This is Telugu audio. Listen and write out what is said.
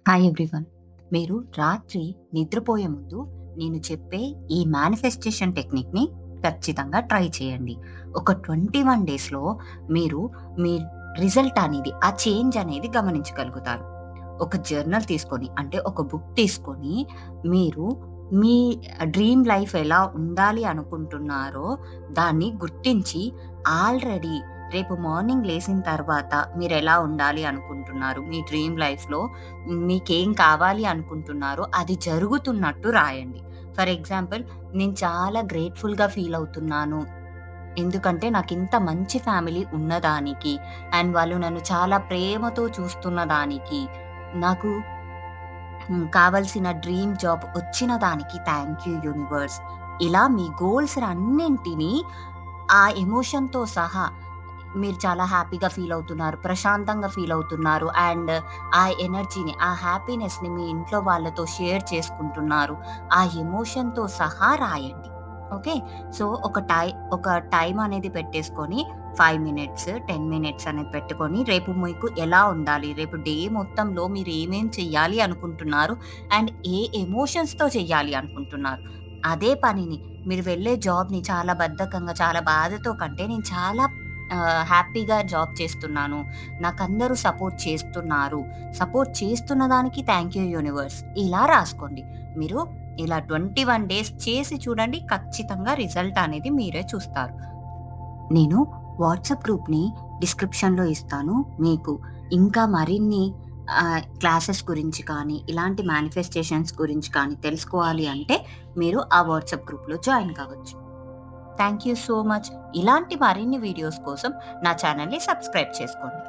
Hi everyone. మీరు రాత్రి నిద్రపోయే ముందు నేను చెప్పే ఈ మేనిఫెస్టేషన్ టెక్నిక్‌ని ఖచ్చితంగా ట్రై చేయండి. ఒక 21 డేస్‌లో మీరు మీ రిజల్ట్ అనేది, ఆ చేంజ్ అనేది గమనించగలుగుతారు. ఒక జర్నల్ తీసుకొని, అంటే ఒక బుక్ తీసుకొని, మీరు మీ డ్రీమ్ లైఫ్ ఎలా ఉండాలి అనుకుంటున్నారో దాన్ని గుర్తించి, ఆల్రెడీ రేపు మార్నింగ్ లేసిన తర్వాత మీరెలా ఉండాలి అనుకుంటున్నారు, మీ డ్రీమ్ లైఫ్‌లో మీకేం కావాలి అనుకుంటున్నారో అది జరుగుతున్నట్టు రాయండి. ఫర్ ఎగ్జాంపుల్, నేను చాలా గ్రేట్‌ఫుల్‌గా ఫీల్ అవుతున్నాను. ఎందుకంటే నాకింత మంచి ఫ్యామిలీ ఉన్నదానికి, అండ్ వాళ్ళు నన్ను చాలా ప్రేమతో చూస్తున్న దానికి, నాకు కావాల్సిన డ్రీమ్ జాబ్ వచ్చిన దానికి థ్యాంక్ యూ యూనివర్స్. ఇలా మీ గోల్స్ అన్నింటిని ఆ ఎమోషన్‌తో సహా, మీరు చాలా హ్యాపీగా ఫీల్ అవుతున్నారు, ప్రశాంతంగా ఫీల్ అవుతున్నారు, అండ్ ఆ ఎనర్జీని, ఆ హ్యాపీనెస్‌ని మీ ఇంట్లో వాళ్ళతో షేర్ చేసుకుంటున్నారు. ఆ ఎమోషన్‌తో సహా రాయండి. ఓకే. సో, ఒక టైమ్ అనేది పెట్టేసుకొని 5 మినిట్స్, 10 మినిట్స్ అనేది పెట్టుకొని, రేపు మీకు ఎలా ఉండాలి, రేపు డే మొత్తంలో మీరు ఏమేం చెయ్యాలి అనుకుంటున్నారు, అండ్ ఏ ఎమోషన్స్‌తో చెయ్యాలి అనుకుంటున్నారు. అదే పనిని, మీరు వెళ్ళే జాబ్‌ని చాలా బద్ధకంగా, చాలా బాధతో కంటే, నేను చాలా హ్యాపీగా జాబ్ చేస్తున్నాను, నాకందరూ సపోర్ట్ చేస్తున్నారు, సపోర్ట్ చేస్తున్న దానికి థ్యాంక్ యూ యూనివర్స్, ఇలా రాసుకోండి. మీరు ఇలా 21 డేస్ చేసి చూడండి. ఖచ్చితంగా రిజల్ట్ అనేది మీరే చూస్తారు. నేను వాట్సాప్ గ్రూప్‌ని డిస్క్రిప్షన్‌లో ఇస్తాను. మీకు ఇంకా మరిన్ని క్లాసెస్ గురించి కానీ, ఇలాంటి మేనిఫెస్టేషన్స్ గురించి కానీ తెలుసుకోవాలి అంటే, మీరు ఆ వాట్సాప్ గ్రూప్‌లో జాయిన్ కావచ్చు. Thank you so much. ఇలాంటి మరిన్ని వీడియోస్ కోసం నా ఛానెల్‌ని సబ్స్క్రైబ్ చేసుకోండి.